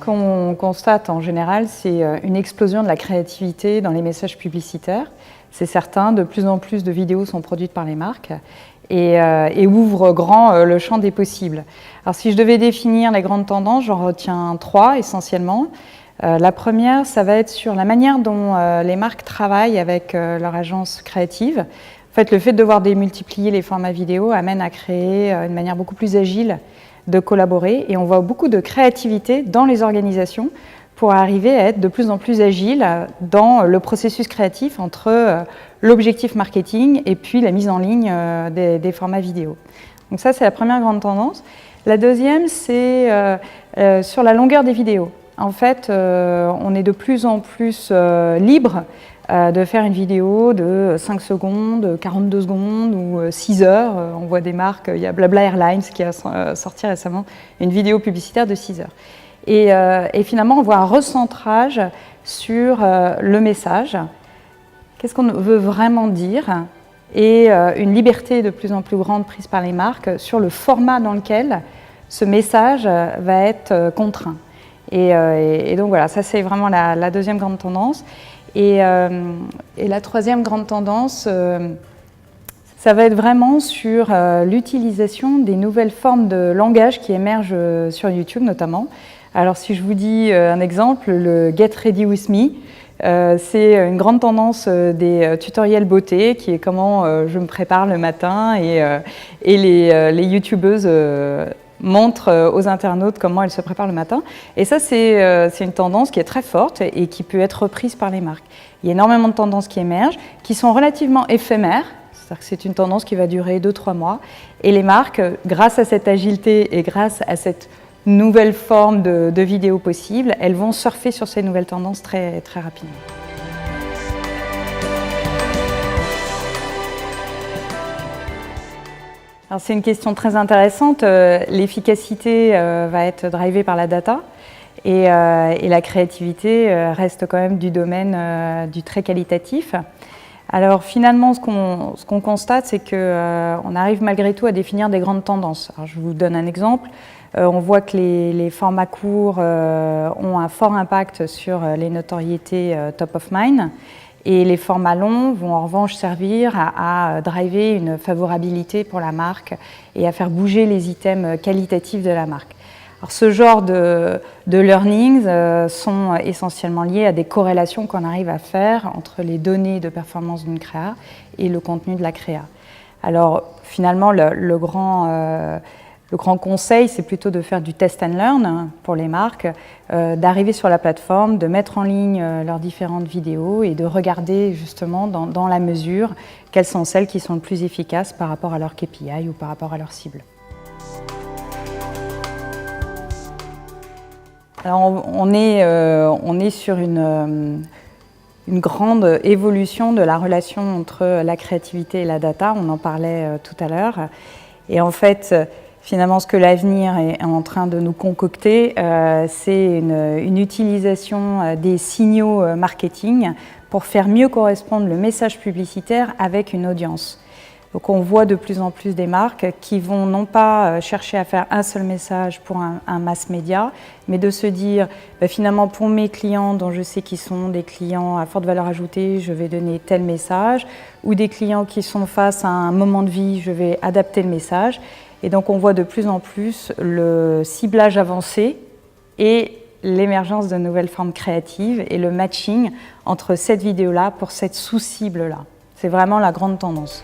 qu'on constate en général, c'est une explosion de la créativité dans les messages publicitaires. C'est certain, de plus en plus de vidéos sont produites par les marques et ouvrent grand le champ des possibles. Alors si je devais définir les grandes tendances, j'en retiens 3 essentiellement. La première, ça va être sur la manière dont les marques travaillent avec leur agence créative. En fait, le fait de devoir démultiplier les formats vidéo amène à créer une manière beaucoup plus agile de collaborer, et on voit beaucoup de créativité dans les organisations pour arriver à être de plus en plus agile dans le processus créatif entre l'objectif marketing et puis la mise en ligne des formats vidéo. Donc ça, c'est la première grande tendance. La deuxième, c'est sur la longueur des vidéos. En fait, on est de plus en plus libre de faire une vidéo de 5 secondes, 42 secondes ou 6 heures. On voit des marques, il y a Blabla Airlines qui a sorti récemment une vidéo publicitaire de 6 heures. Et finalement, on voit un recentrage sur le message. Qu'est-ce qu'on veut vraiment dire? Et une liberté de plus en plus grande prise par les marques sur le format dans lequel ce message va être contraint. Et donc voilà, ça c'est vraiment la deuxième grande tendance. Et la troisième grande tendance, ça va être vraiment sur l'utilisation des nouvelles formes de langage qui émergent sur YouTube notamment. Alors si je vous dis un exemple, le Get Ready With Me, c'est une grande tendance des tutoriels beauté qui est comment je me prépare le matin et les youtubeuses montrent aux internautes comment elles se préparent le matin. Et ça, c'est une tendance qui est très forte et qui peut être reprise par les marques. Il y a énormément de tendances qui émergent, qui sont relativement éphémères. C'est-à-dire que c'est une tendance qui va durer 2-3 mois. Et les marques, grâce à cette agilité et grâce à cette nouvelle forme de vidéos possibles, elles vont surfer sur ces nouvelles tendances très, très rapidement. C'est une question très intéressante. L'efficacité va être drivée par la data et la créativité reste quand même du domaine du très qualitatif. Alors finalement, ce qu'on constate, c'est qu'on arrive malgré tout à définir des grandes tendances. Alors, je vous donne un exemple. On voit que les formats courts ont un fort impact sur les notoriétés top of mind. Et les formats longs vont en revanche servir à driver une favorabilité pour la marque et à faire bouger les items qualitatifs de la marque. Alors, ce genre de learnings sont essentiellement liés à des corrélations qu'on arrive à faire entre les données de performance d'une créa et le contenu de la créa. Alors finalement, le grand conseil, c'est plutôt de faire du test and learn pour les marques, d'arriver sur la plateforme, de mettre en ligne leurs différentes vidéos et de regarder justement dans la mesure quelles sont celles qui sont le plus efficaces par rapport à leur KPI ou par rapport à leur cible. Alors on est sur une grande évolution de la relation entre la créativité et la data, on en parlait tout à l'heure. Et en fait, finalement, ce que l'avenir est en train de nous concocter, c'est une utilisation des signaux marketing pour faire mieux correspondre le message publicitaire avec une audience. Donc on voit de plus en plus des marques qui vont non pas chercher à faire un seul message pour un mass média, mais de se dire finalement pour mes clients dont je sais qu'ils sont des clients à forte valeur ajoutée, je vais donner tel message, ou des clients qui sont face à un moment de vie, je vais adapter le message. Et donc on voit de plus en plus le ciblage avancé et l'émergence de nouvelles formes créatives et le matching entre cette vidéo-là pour cette sous-cible-là. C'est vraiment la grande tendance.